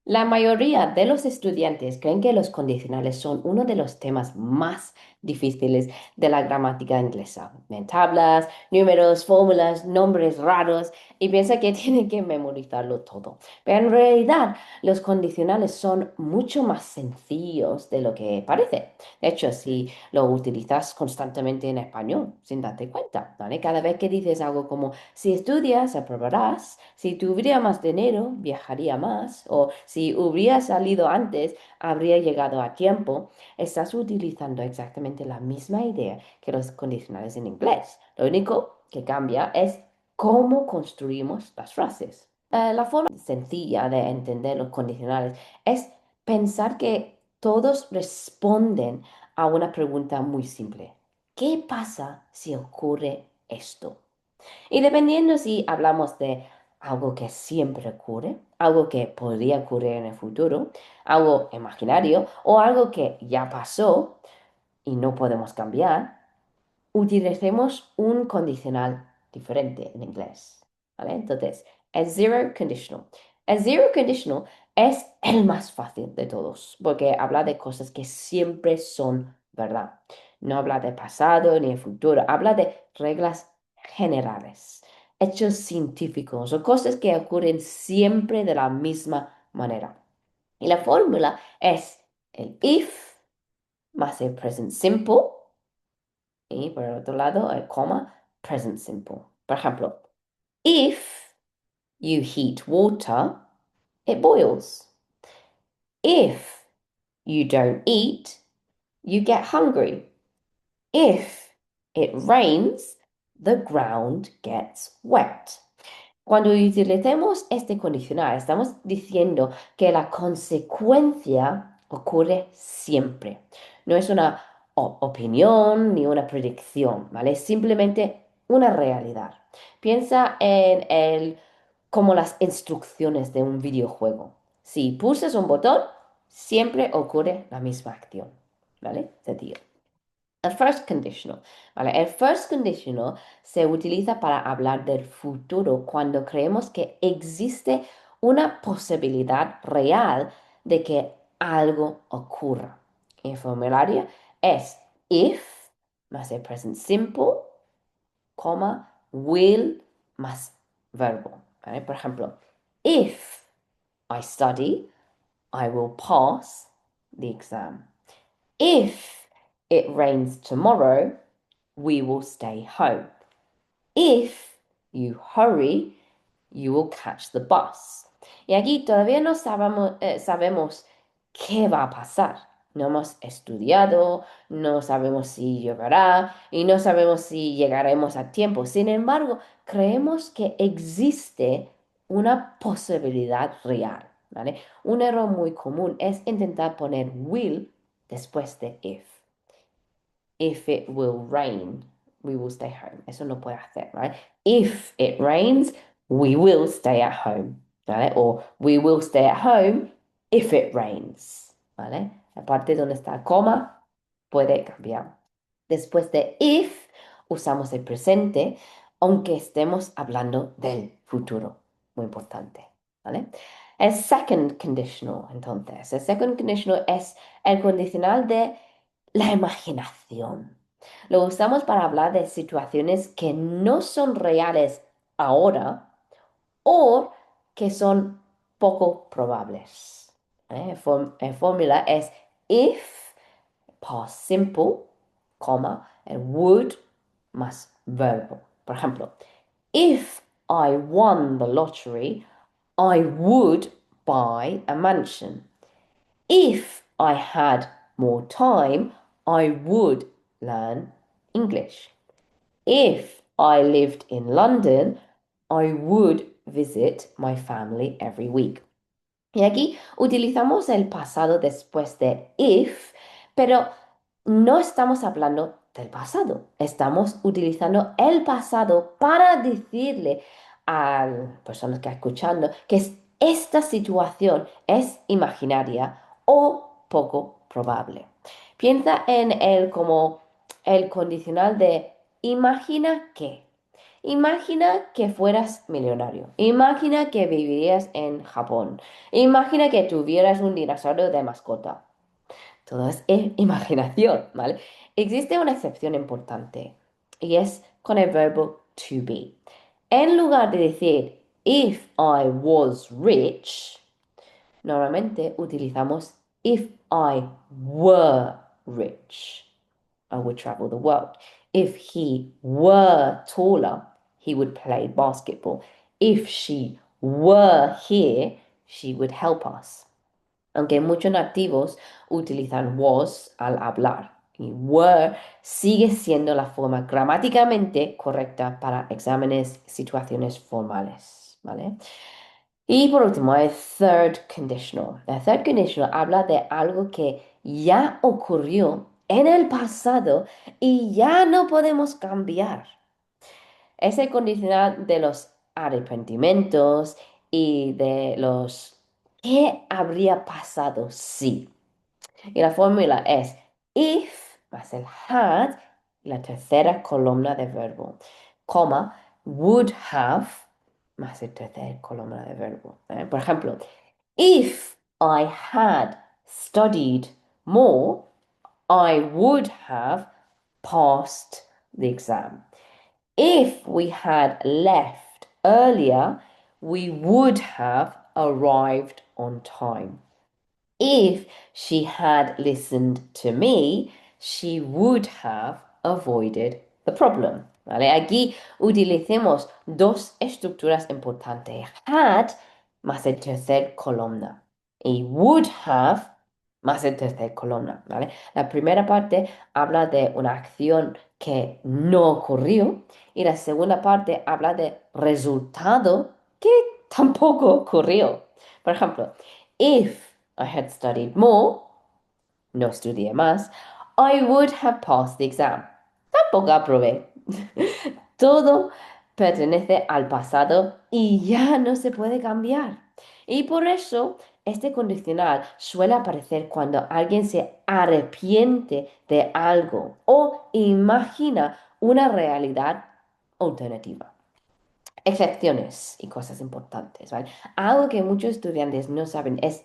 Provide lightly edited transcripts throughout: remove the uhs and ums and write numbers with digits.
La mayoría de los estudiantes creen que los condicionales son uno de los temas más difíciles de la gramática inglesa. Ven tablas, números, fórmulas, nombres raros y piensa que tienen que memorizarlo todo. Pero en realidad los condicionales son mucho más sencillos de lo que parece. De hecho, si lo utilizas constantemente en español sin darte cuenta, ¿vale? Cada vez que dices algo como si estudias, aprobarás. Si tuviera más dinero, viajaría más. O si hubiera salido antes, habría llegado a tiempo. Estás utilizando exactamente la misma idea que los condicionales en inglés. Lo único que cambia es cómo construimos las frases. La forma sencilla de entender los condicionales es pensar que todos responden a una pregunta muy simple. ¿Qué pasa si ocurre esto? Y dependiendo si hablamos de algo que siempre ocurre, algo que podría ocurrir en el futuro, algo imaginario o algo que ya pasó y no podemos cambiar, utilicemos un condicional diferente en inglés. ¿Vale? Entonces, el zero conditional. El zero conditional es el más fácil de todos porque habla de cosas que siempre son verdad. No habla de pasado ni de futuro, habla de reglas generales, hechos científicos o cosas que ocurren siempre de la misma manera. Y la fórmula es el if más el present simple y por el otro lado, el coma, present simple. Por ejemplo, if you heat water, it boils. If you don't eat, you get hungry. If it rains, the ground gets wet. Cuando utilicemos este condicional, estamos diciendo que la consecuencia ocurre siempre. No es una opinión ni una predicción, ¿vale? Es simplemente una realidad. Piensa en como las instrucciones de un videojuego. Si pulsas un botón, siempre ocurre la misma acción, ¿vale? Sencillo. El first conditional, ¿vale? El first conditional se utiliza para hablar del futuro cuando creemos que existe una posibilidad real de que algo ocurra. El formulario es if más el present simple, coma, will más verbo, ¿vale? Por ejemplo, if I study, I will pass the exam. If it rains tomorrow, we will stay home. If you hurry, you will catch the bus. Y aquí todavía no sabemos qué va a pasar. No hemos estudiado, no sabemos si lloverá y no sabemos si llegaremos a tiempo. Sin embargo, creemos que existe una posibilidad real, ¿vale? Un error muy común es intentar poner will después de if. If it will rain, we will stay home. Eso no puede hacer, ¿vale? If it rains, we will stay at home, ¿vale? O we will stay at home if it rains, ¿vale? La parte donde está el coma puede cambiar. Después de if, usamos el presente, aunque estemos hablando del futuro. Muy importante, ¿vale? El second conditional, entonces, el second conditional es el condicional de la imaginación. Lo usamos para hablar de situaciones que no son reales ahora o que son poco probables. El fórmula es if, past simple, coma, el would más verbo. Por ejemplo, if I won the lottery, I would buy a mansion. If I had more time, I would learn English. If I lived in London, I would visit my family every week. Y aquí utilizamos el pasado después de if, pero no estamos hablando del pasado. Estamos utilizando el pasado para decirle a las personas que están escuchando que esta situación es imaginaria o poco probable. Piensa en el como el condicional de imagina que. Imagina que fueras millonario. Imagina que vivirías en Japón. Imagina que tuvieras un dinosaurio de mascota. Todo es imaginación, ¿vale? Existe una excepción importante y es con el verbo to be. En lugar de decir if I was rich, normalmente utilizamos if I were rich. I would travel the world. If he were taller, he would play basketball. If she were here, she would help us. Aunque muchos nativos utilizan was al hablar. Y were sigue siendo la forma gramáticamente correcta para exámenes, situaciones formales, ¿vale? Y por último, el third conditional. El third conditional habla de algo que ya ocurrió en el pasado y ya no podemos cambiar. Es el condicional de los arrepentimientos y de los ¿qué habría pasado si? Y la fórmula es if más el had, la tercera columna de verbo, coma, would have más la tercera columna de verbo. Por ejemplo, if I had studied more, I would have passed the exam. If we had left earlier, we would have arrived on time. If she had listened to me, she would have avoided the problem. ¿Vale? Aquí utilicemos dos estructuras importantes. Had más el tercer columna y would have más el tercer columna. ¿Vale? La primera parte habla de una acción que no ocurrió y la segunda parte habla de resultado que tampoco ocurrió. Por ejemplo, if I had studied more, no estudié más, I would have passed the exam. Tampoco aprobé. Todo pertenece al pasado y ya no se puede cambiar. Y por eso este condicional suele aparecer cuando alguien se arrepiente de algo o imagina una realidad alternativa. Excepciones y cosas importantes, ¿vale? Algo que muchos estudiantes no saben es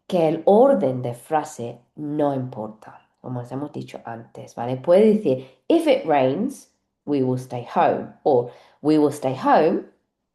que el orden de frase no importa, como os hemos dicho antes, ¿vale? Puede decir, if it rains, we will stay home, o we will stay home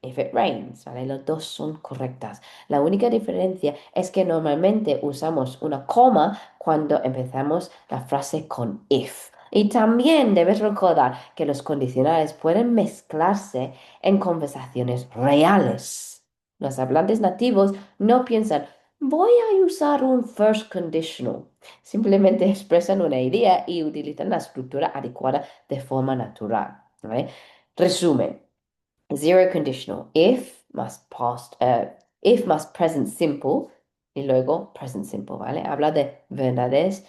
if it rains, ¿vale? Los dos son correctas. La única diferencia es que normalmente usamos una coma cuando empezamos la frase con if. Y también debes recordar que los condicionales pueden mezclarse en conversaciones reales. Los hablantes nativos no piensan, voy a usar un first conditional. Simplemente expresan una idea y utilizan la estructura adecuada de forma natural, ¿vale? Resumen. Zero conditional. If más present simple y luego present simple, ¿vale? Habla de verdades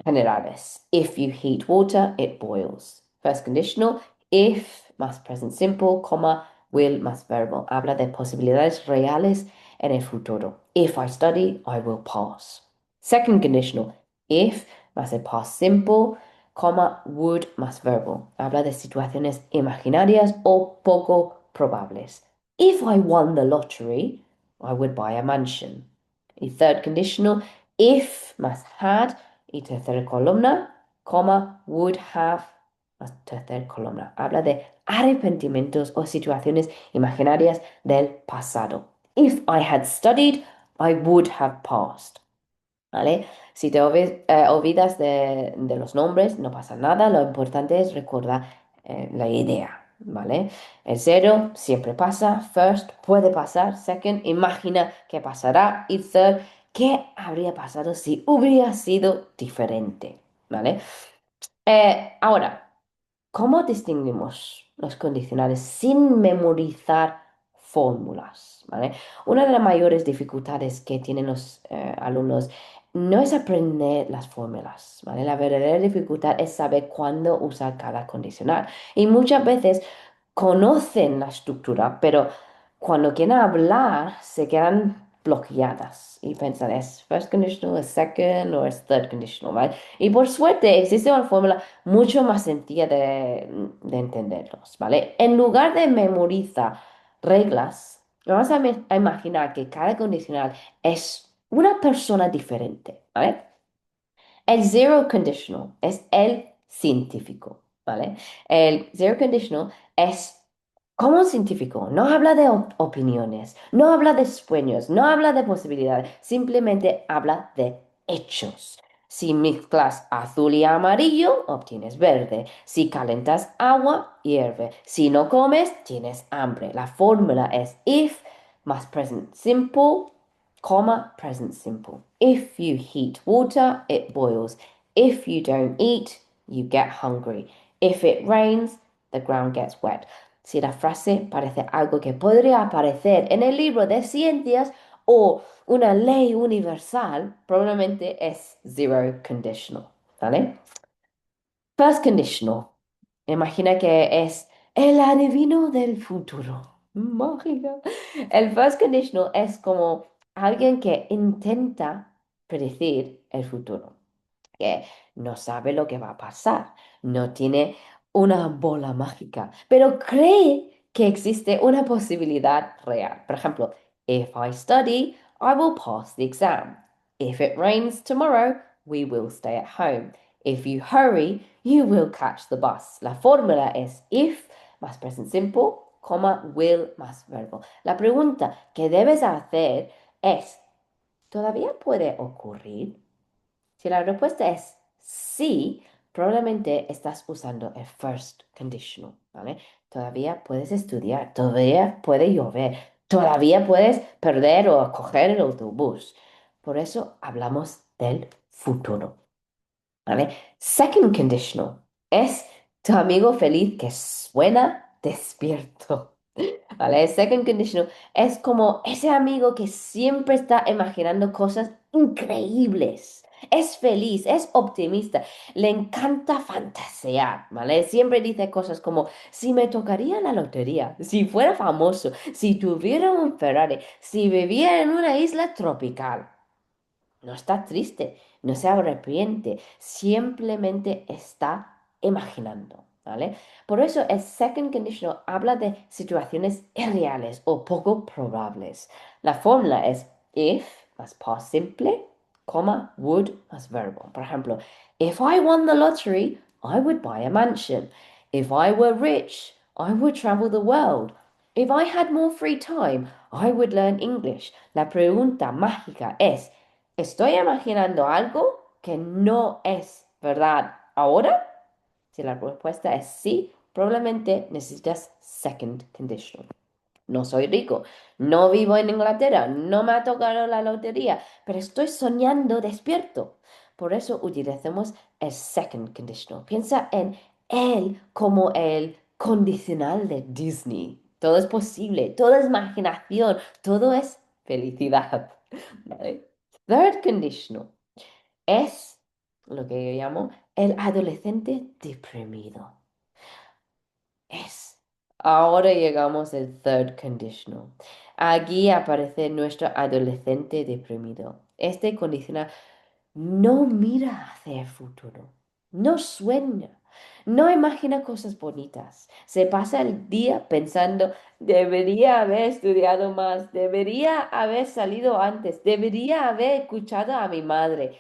generales. If you heat water, it boils. First conditional. If más present simple, coma, will más verbo. Habla de posibilidades reales en el futuro. If I study, I will pass. Second conditional. If más el past simple, coma, would más verbo. Habla de situaciones imaginarias o poco probables. If I won the lottery, I would buy a mansion. Y third conditional, if más had y tercera columna, coma, would have más tercera columna. Habla de arrepentimientos o situaciones imaginarias del pasado. If I had studied, I would have passed. ¿Vale? Si te olvidas de los nombres, no pasa nada. Lo importante es recordar la idea, ¿vale? El cero siempre pasa. First puede pasar. Second, imagina qué pasará. Y third, qué habría pasado si hubiera sido diferente, ¿vale? Ahora, ¿cómo distinguimos los condicionales sin memorizar fórmulas? ¿Vale? Una de las mayores dificultades que tienen los alumnos no es aprender las fórmulas, ¿vale? La verdadera dificultad es saber cuándo usar cada condicional. Y muchas veces conocen la estructura, pero cuando quieren hablar se quedan bloqueadas y pensar, ¿es first conditional, es second o es third conditional, ¿vale? Y por suerte existe una fórmula mucho más sencilla de entenderlos, ¿vale? En lugar de memorizar reglas, vamos a imaginar que cada condicional es una persona diferente, ¿vale? El zero conditional es el científico, ¿vale? El zero conditional es como un científico. No habla de opiniones, no habla de sueños, no habla de posibilidades, simplemente habla de hechos. Si mezclas azul y amarillo, obtienes verde. Si calentas agua, hierve. Si no comes, tienes hambre. La fórmula es if más present simple comma, present simple. If you heat water, it boils. If you don't eat, you get hungry. If it rains, the ground gets wet. Si la frase parece algo que podría aparecer en el libro de ciencias o una ley universal, probablemente es zero conditional, ¿vale? First conditional. Imagina que es el adivino del futuro. Mágica. El first conditional es como alguien que intenta predecir el futuro, que no sabe lo que va a pasar, no tiene una bola mágica, pero cree que existe una posibilidad real. Por ejemplo, if I study, I will pass the exam. If it rains tomorrow, we will stay at home. If you hurry, you will catch the bus. La fórmula es if más present simple, coma, will más verbo. La pregunta que debes hacer es, ¿todavía puede ocurrir? Si la respuesta es sí, probablemente estás usando el first conditional, ¿vale? Todavía puedes estudiar, todavía puede llover, todavía puedes perder o coger el autobús. Por eso hablamos del futuro, ¿vale? Second conditional es tu amigo feliz que suena despierto. ¿Vale? Second conditional es como ese amigo que siempre está imaginando cosas increíbles. Es feliz, es optimista, le encanta fantasear, ¿vale? Siempre dice cosas como, si me tocaría la lotería, si fuera famoso, si tuviera un Ferrari, si viviera en una isla tropical. No está triste, no se arrepiente, simplemente está imaginando, ¿vale? Por eso el second conditional habla de situaciones irreales o poco probables. La fórmula es if más past simple, coma, would más verbo. Por ejemplo, if I won the lottery, I would buy a mansion. If I were rich, I would travel the world. If I had more free time, I would learn English. La pregunta mágica es, ¿estoy imaginando algo que no es verdad ahora? Si la respuesta es sí, probablemente necesitas second conditional. No soy rico, no vivo en Inglaterra, no me ha tocado la lotería, pero estoy soñando despierto. Por eso utilizamos el second conditional. Piensa en él como el condicional de Disney. Todo es posible, todo es imaginación, todo es felicidad. ¿Vale? Third conditional es lo que yo llamo el adolescente deprimido. Es. Ahora llegamos al third conditional. Aquí aparece nuestro adolescente deprimido. Este condicional no mira hacia el futuro, no sueña, no imagina cosas bonitas. Se pasa el día pensando, debería haber estudiado más, debería haber salido antes, debería haber escuchado a mi madre.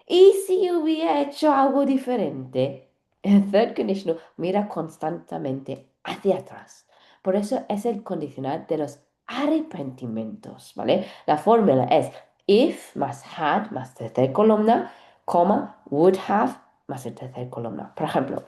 ¿Y si hubiera hecho algo diferente? El third conditional mira constantemente hacia atrás. Por eso es el condicional de los arrepentimientos, ¿vale? La fórmula es if más had más tercer columna, coma, would have más el tercer columna. Por ejemplo,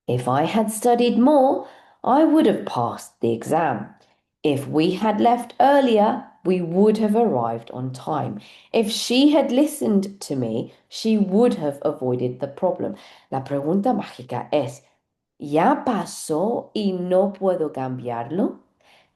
if I had studied more, I would have passed the exam. If we had left earlier, we would have arrived on time. If she had listened to me, she would have avoided the problem. La pregunta mágica es, ¿ya pasó y no puedo cambiarlo?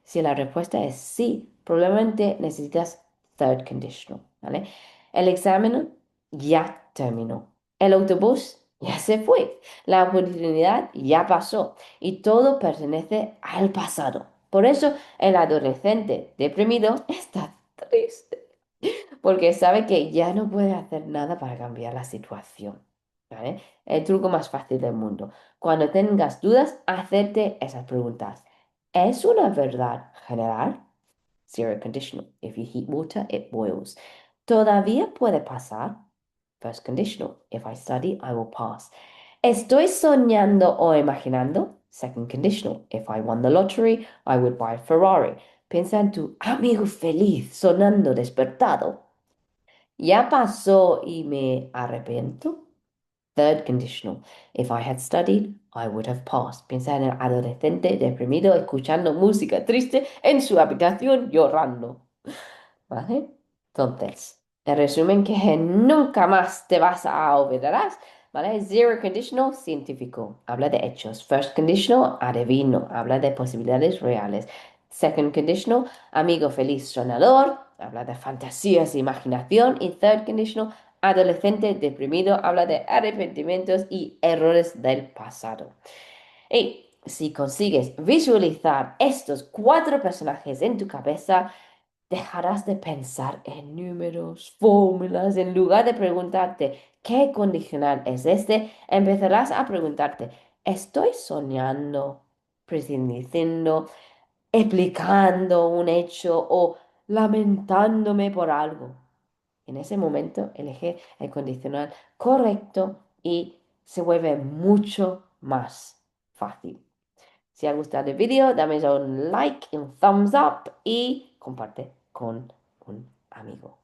Si la respuesta es sí, probablemente necesitas third conditional, ¿vale? El examen ya terminó. El autobús ya se fue. La oportunidad ya pasó y todo pertenece al pasado. Por eso el adolescente deprimido está triste. Porque sabe que ya no puede hacer nada para cambiar la situación. ¿Vale? El truco más fácil del mundo. Cuando tengas dudas, hacerte esas preguntas. ¿Es una verdad general? Zero conditional. If you heat water, it boils. ¿Todavía puede pasar? First conditional. If I study, I will pass. ¿Estoy soñando o imaginando? Second conditional. If I won the lottery, I would buy a Ferrari. Piensa en tu amigo feliz sonando despertado. ¿Ya pasó y me arrepiento? Third conditional. If I had studied, I would have passed. Piensa en el adolescente deprimido escuchando música triste en su habitación llorando. ¿Vale? Entonces, el resumen que nunca más te vas a olvidarás, ¿vale? Zero conditional, científico, habla de hechos. First conditional, adivino, habla de posibilidades reales. Second conditional, amigo feliz sonador, habla de fantasías e imaginación. Y third conditional, adolescente deprimido, habla de arrepentimientos y errores del pasado. Y si consigues visualizar estos cuatro personajes en tu cabeza, dejarás de pensar en números, fórmulas, en lugar de preguntarte ¿qué condicional es este? Empezarás a preguntarte, ¿estoy soñando, prediciendo, explicando un hecho o lamentándome por algo? En ese momento elige el condicional correcto y se vuelve mucho más fácil. Si ha gustado el vídeo, dame un like, un thumbs up y comparte con un amigo.